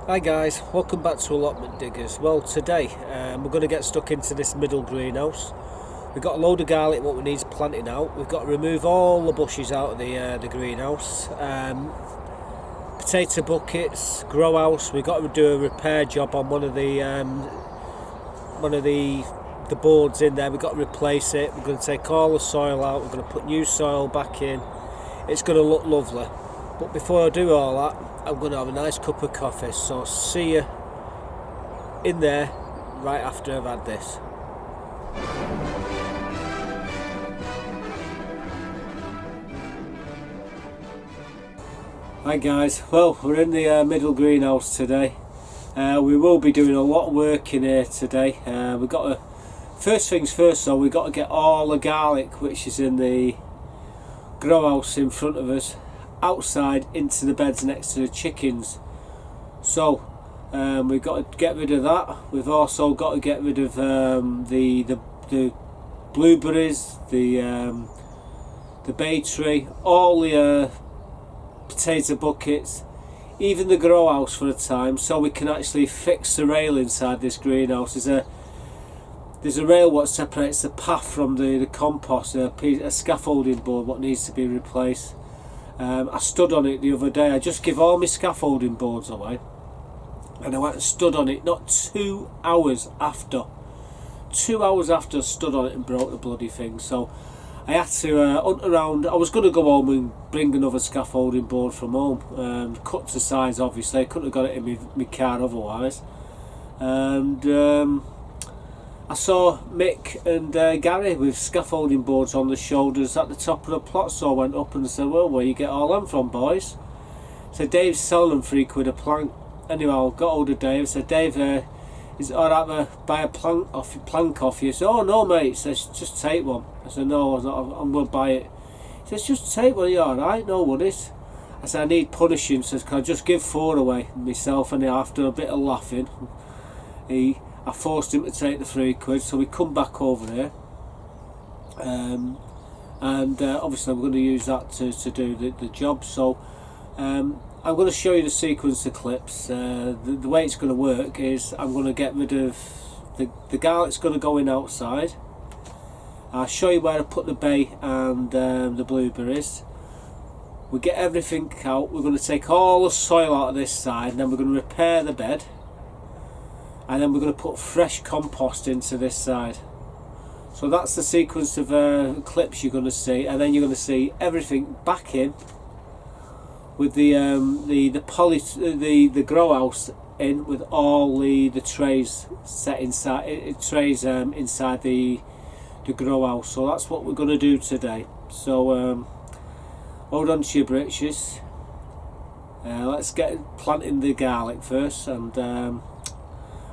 Hi guys, welcome back to Allotment Diggers. Well, today we're going to get stuck into this middle greenhouse. We've got a load of garlic what we need planting out. We've got to remove all the bushes out of the greenhouse. Potato buckets, grow house. We've got to do a repair job on one of the boards in there. We've got to replace it. We're going to take all the soil out. We're going to put new soil back in. It's going to look lovely. But before I do all that, I'm going to have a nice cup of coffee, so see you in there right after I've had this. Hi guys, well, we're in the middle greenhouse today. We will be doing a lot of work in here today. We've got to, first things first though, we've got to get all the garlic which is in the grow house in front of us outside into the beds next to the chickens. So we've got to get rid of that. We've also got to get rid of the blueberries, the bay tree, all the potato buckets, even the grow house for a time, so we can actually fix the rail inside this greenhouse. There's a rail what separates the path from the compost, a scaffolding board what needs to be replaced. I stood on it the other day. I just give all my scaffolding boards away, and I went and stood on it not 2 hours after. 2 hours after I stood on it and broke the bloody thing. So I had to hunt around. I was going to go home and bring another scaffolding board from home, cut to size obviously. I couldn't have got it in my car otherwise. And I saw Mick and Gary with scaffolding boards on the shoulders at the top of the plot, so I went up and said, well, where you get all them from, boys? So Dave's selling them £3 a plank. Anyway, I got hold of Dave. I said, Dave, is it alright to buy a plank off you? He said, oh no mate. He says, just take one. I said, no, I'm going to buy it. He says, just take one. Are you alright? No worries. I said, I need punishing. He says, can I just give 4 away myself? And after a bit of laughing, I forced him to take the £3, so we come back over there, and obviously I'm going to use that to do the job. So I'm going to show you the sequence of clips. The way it's going to work is I'm going to get rid of the garlic's going to go in outside. I'll show you where I put the bay and the blueberries. We get everything out. We're going to take all the soil out of this side, and then we're going to repair the bed. And then we're going to put fresh compost into this side. So that's the sequence of clips you're going to see, and then you're going to see everything back in with the grow house in with all the trays set inside inside the grow house. So that's what we're going to do today. So hold on to your britches. Let's get planting the garlic first, and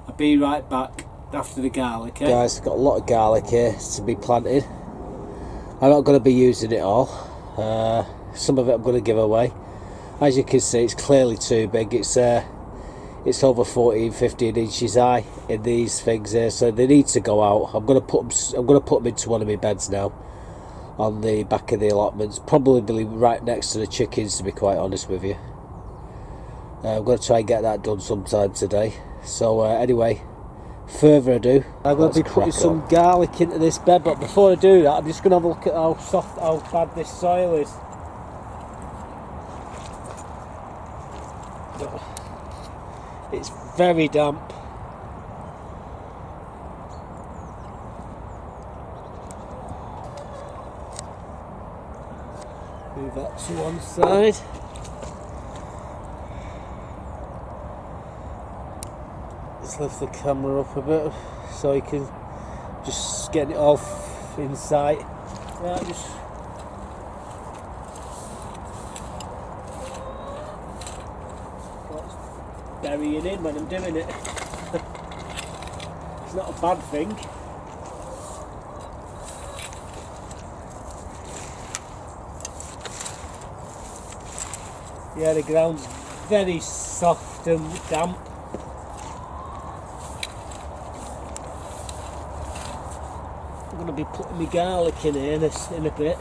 I'll be right back after the garlic. Guys, got a lot of garlic here to be planted. I'm not going to be using it all. Some of it I'm going to give away. As you can see, it's clearly too big. It's over 14-15 inches high in these things here, so they need to go out. I'm going to put them into one of my beds now, on the back of the allotments, probably right next to the chickens, to be quite honest with you. I'm going to try and get that done sometime today. So anyway, further ado, I'm going to be putting some garlic into this bed, but before I do that, I'm just going to have a look at how bad this soil is. It's very damp. Move that to one side. Let's lift the camera up a bit so you can just get it off in sight. Right, just burying in when I'm doing it. It's not a bad thing. Yeah, the ground's very soft and damp. I'm going to be putting my garlic in here in a bit.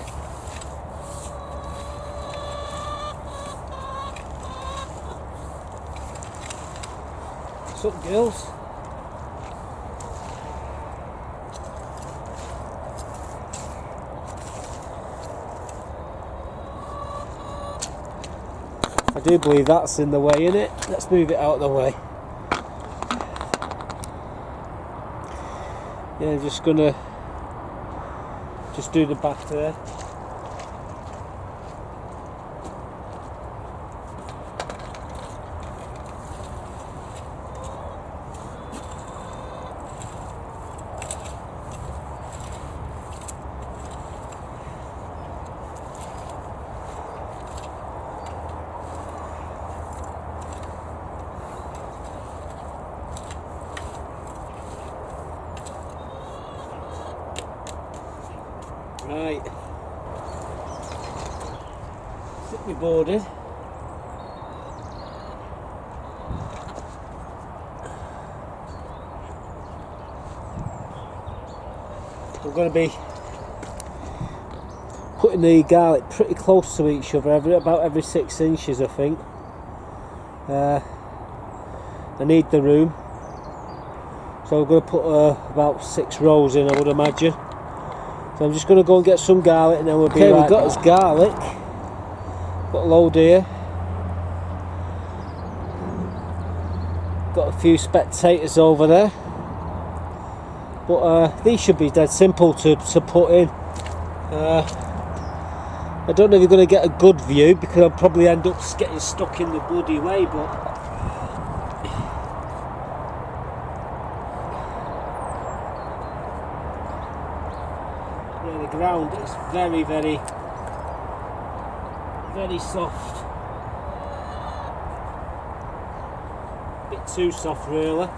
What's up, girls? I do believe that's in the way, innit? Let's move it out of the way. Yeah, just gonna do the back there. Right, sit me boarded. We're going to be putting the garlic pretty close to each other, about every 6 inches, I think. I need the room, so we're going to put about 6 rows in, I would imagine. So I'm just going to go and get some garlic and then we'll be right back. We've got us garlic, got a load here, got a few spectators over there, but these should be dead simple to put in. I don't know if you're going to get a good view because I'll probably end up getting stuck in the bloody way, but the ground is very, very, very soft. A bit too soft, really.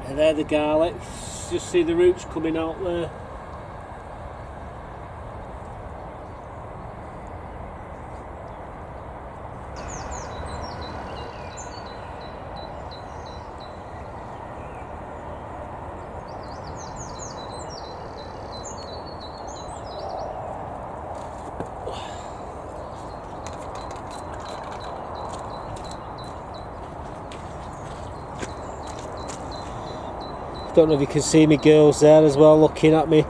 And there the garlic, just see the roots coming out there. Don't know if you can see me girls there as well looking at me.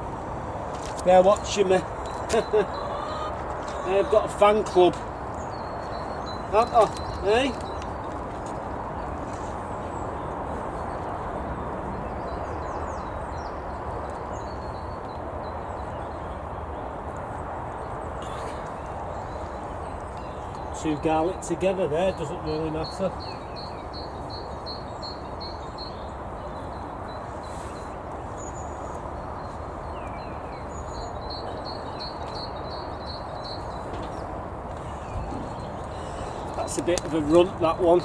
They're watching me. They've got a fan club. Haven't they? Eh? Two garlic together there, doesn't really matter. That's a bit of a runt, that one.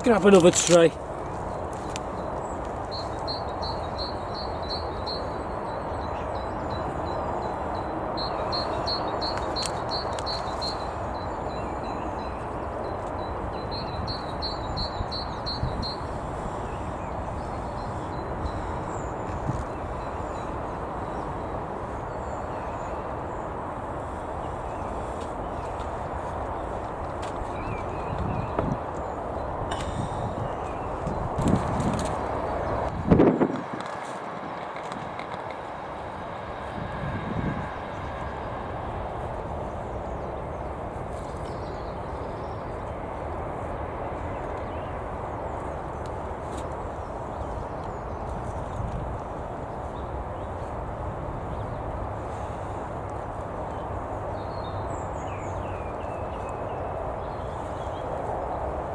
Grab another tray.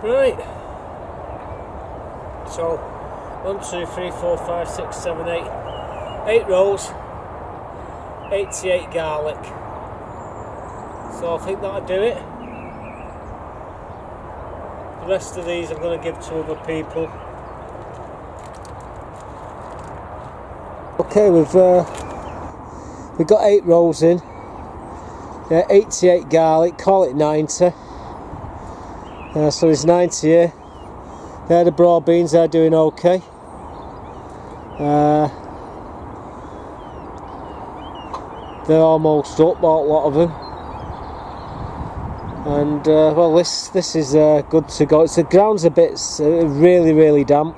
Right, so 1, 2, 3, 4, 5, 6, 7, 8, 8 rows, 88 garlic. So I think that'll do it. The rest of these I'm going to give to other people. Okay, we've got 8 rolls in. 88 garlic, call it 90. So there's 90 here. They're the broad beans, they're doing okay. They're almost up, a lot of them. And well, this is good to go. The ground's a bit really damp,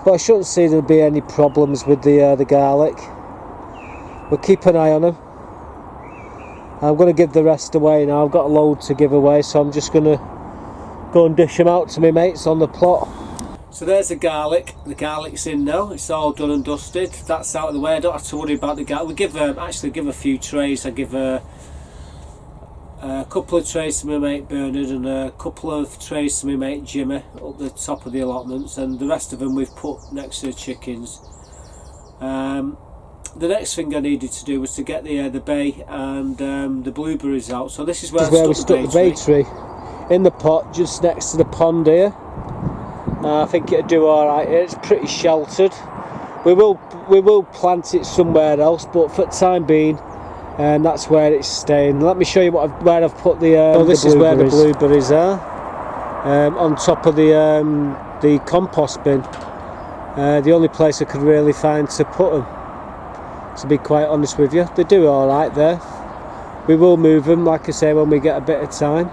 but I shouldn't see there'll be any problems with the garlic. We'll keep an eye on them. I'm going to give the rest away now. I've got a load to give away, so I'm just going to go and dish them out to my mates on the plot. So there's the garlic. The garlic's in now. It's all done and dusted. That's out of the way. I don't have to worry about the garlic. We give actually give a few trays. I give a couple of trays to my mate Bernard and a couple of trays to my mate Jimmy up the top of the allotments, and the rest of them we've put next to the chickens. The next thing I needed to do was to get the bay and the blueberries out. So this is where we stuck the bay tree in the pot just next to the pond here. I think it'll do alright. It's pretty sheltered. We will plant it somewhere else, but for the time being, that's where it's staying. Let me show you where I've put the. This is where the blueberries are, on top of the compost bin. The only place I could really find to put them. To be quite honest with you, they do all right there. We will move them, like I say, when we get a bit of time.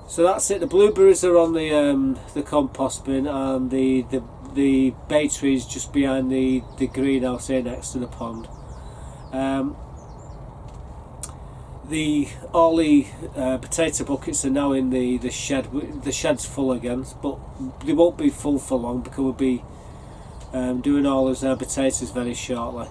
So that's it. The blueberries are on the compost bin, and the bay tree is just behind the greenhouse here next to the pond. All the potato buckets are now in the shed. The shed's full again, but they won't be full for long because we'll be doing all those potatoes very shortly.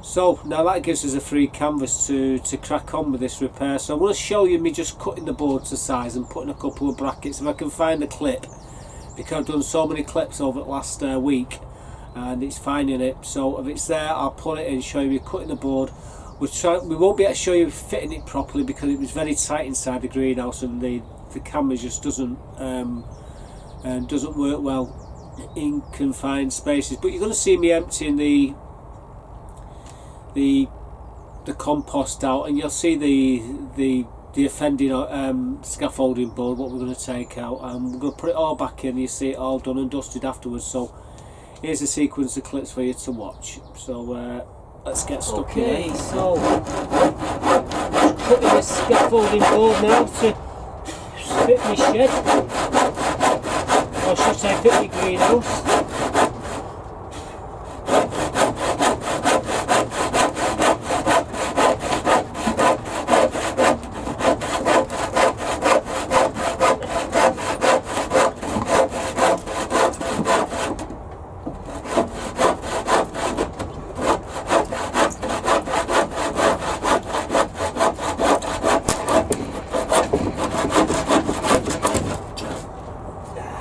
So now that gives us a free canvas to crack on with this repair. So I'm going to show you me just cutting the board to size and putting a couple of brackets if I can find the clip, because I've done so many clips over the last week and it's finding it. So if it's there, I'll put it in, show you cutting the board. We won't be able to show you fitting it properly because it was very tight inside the greenhouse, and the camera just doesn't work well in confined spaces. But you're going to see me emptying the compost out, and you'll see the offending scaffolding board, what we're going to take out, and we're going to put it all back in. You see it all done and dusted afterwards. So here's a sequence of clips for you to watch. So let's get stuck in. Okay, so putting the scaffolding board now to fit my shed, or should I say fit my greenhouse.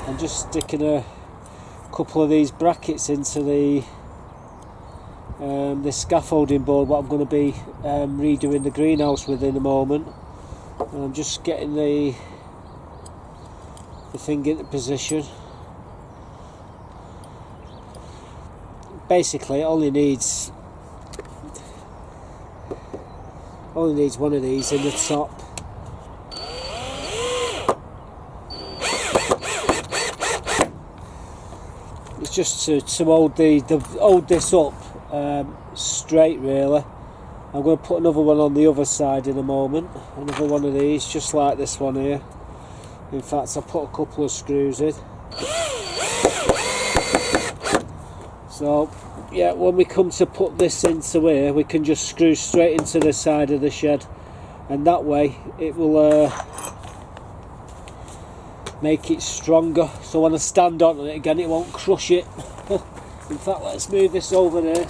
I'm just sticking a couple of these brackets into the scaffolding board, what I'm going to be redoing the greenhouse with in a moment. And I'm just getting the thing into position. Basically, it only needs one of these in the top. It's just to hold this up straight, really. I'm going to put another one on the other side in a moment. Another one of these, just like this one here. In fact, I'll put a couple of screws in. So, yeah, when we come to put this into here, we can just screw straight into the side of the shed, and that way it will make it stronger, so when I stand on it again it won't crush it. In fact, let's move this over there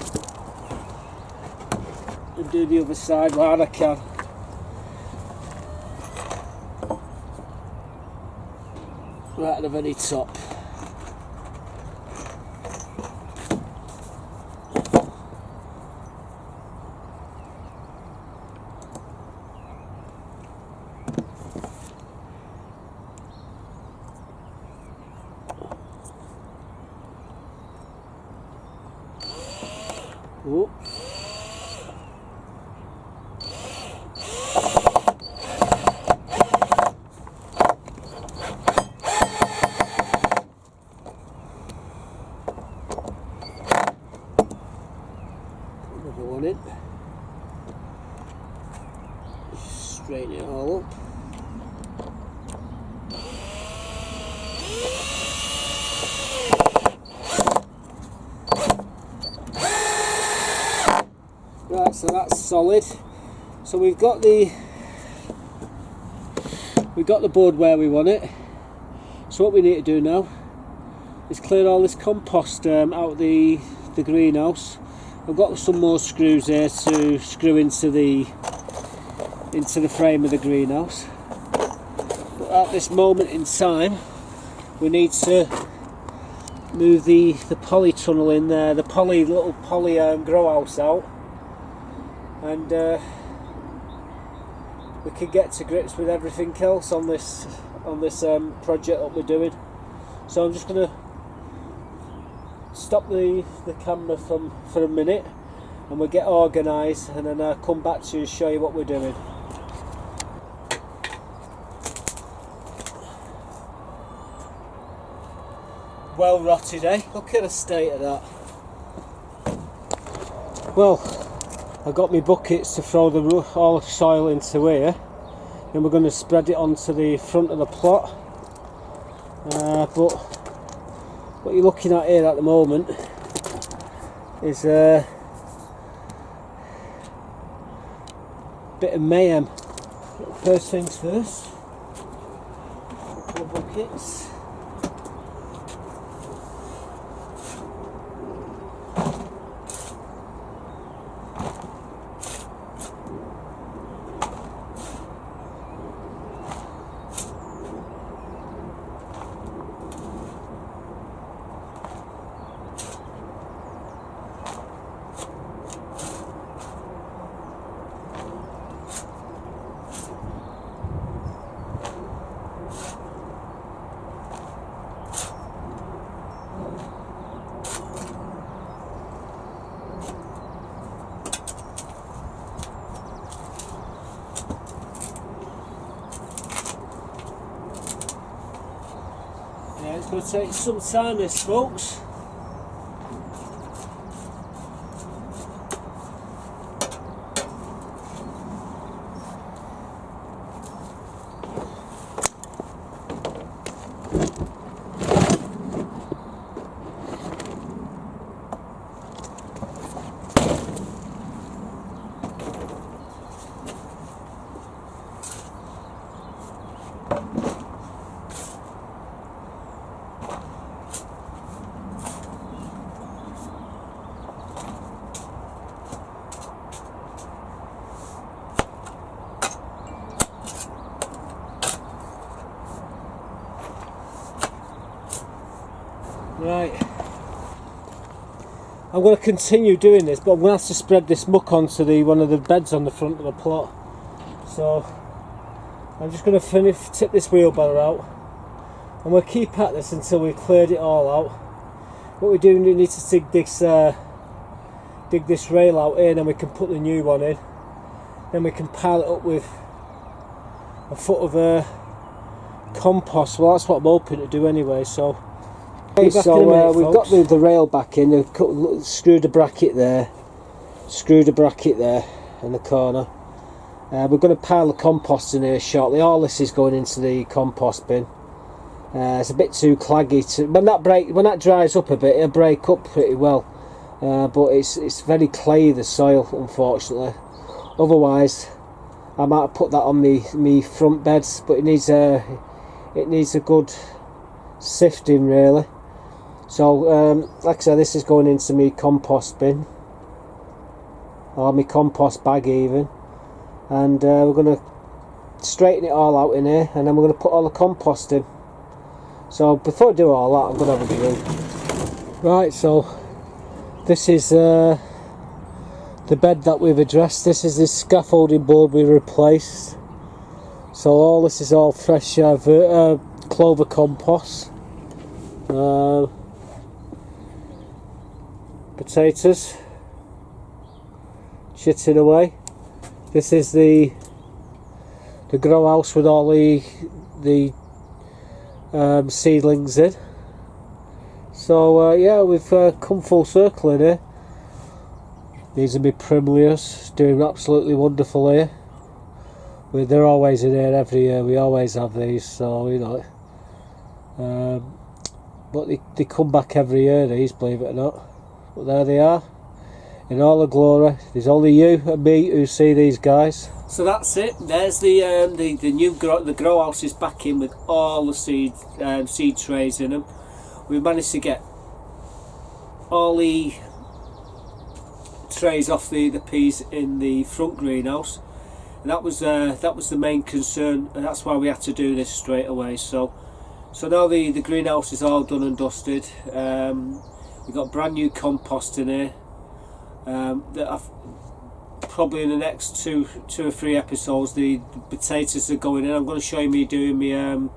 and do the other side while I can. Right at the very top. Oh. Another one in. Straighten it all up. Right, so that's solid. So we've got the board where we want it. So what we need to do now is clear all this compost out of the greenhouse. I've got some more screws here to screw into the frame of the greenhouse. But at this moment in time, we need to move the poly tunnel in there, the little poly grow house out, and we can get to grips with everything else on this project that we're doing. So I'm just going to stop the camera for a minute, and we'll get organised, and then I'll come back to you and show you what we're doing. Well rotted, eh? Look at the state of that. Well, I got my buckets to throw all the soil into here, then we're going to spread it onto the front of the plot. But what you're looking at here at the moment is a bit of mayhem. First things first, a couple of buckets. Yeah, it's going to take some time, this, folks. Right, I'm going to continue doing this, but I'm going to have to spread this muck onto one of the beds on the front of the plot. So I'm just going to tip this wheelbarrow out, and we'll keep at this until we've cleared it all out. What we do need to dig this rail out here, and then we can put the new one in. Then we can pile it up with a foot of compost. Well, that's what I'm hoping to do anyway. So. So we've got the rail back in, screwed a bracket there in the corner. We're going to pile the compost in here shortly. All this is going into the compost bin. It's a bit too claggy. When that dries up a bit, it'll break up pretty well. But it's very clayey, the soil, unfortunately. Otherwise, I might have put that on me front beds, but it needs a good sifting, really. So, like I said, this is going into my compost bin, or my compost bag even, and we're going to straighten it all out in here, and then we're going to put all the compost in. So before I do all that, I'm going to have a go. Right, so this is the bed that we've addressed. This is this scaffolding board we replaced. So all this is all fresh clover compost. Potatoes, shitting away. This is the grow house with all the seedlings in. So yeah, we've come full circle in here. These are my primroses, doing absolutely wonderful here. They're always in here every year. We always have these, so you know. But they come back every year, these, believe it or not. But there they are, in all the glory. There's only you and me who see these guys. So that's it. There's the new grow house is back in with all the seed trays in them. We managed to get all the trays off the peas in the front greenhouse, and that was the main concern, and that's why we had to do this straight away. So now the greenhouse is all done and dusted. We've got brand new compost in here. That I've probably in the next two or three episodes, the potatoes are going in. I'm going to show you me doing my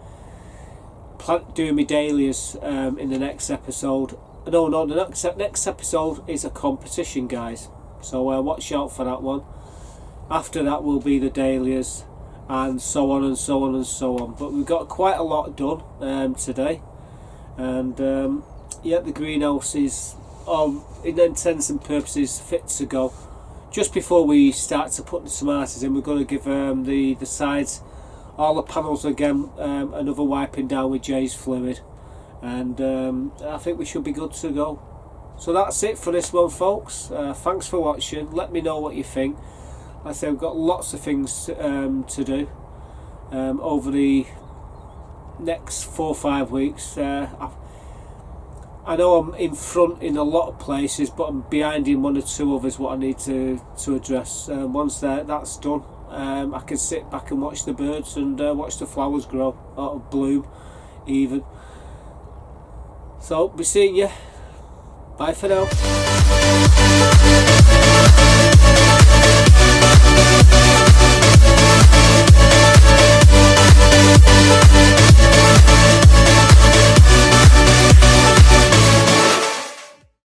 dahlias in the next episode. No, the next episode is a competition, guys, so watch out for that one. After that will be the dahlias, and so on and so on and so on. But we've got quite a lot done today, and yeah, the greenhouse is in intents and purposes fit to go. Just before we start to put the tomatoes in, we're going to give the sides, all the panels again, another wiping down with Jay's fluid, and I think we should be good to go. So that's it for this one, folks. Thanks for watching. Let me know what you think. Like I say, we've got lots of things to do over the next 4 or 5 weeks. I know I'm in front in a lot of places, but I'm behind in one or two others what I need to address. Once that's done, I can sit back and watch the birds and watch the flowers grow or bloom even. So be seeing you. Bye for now.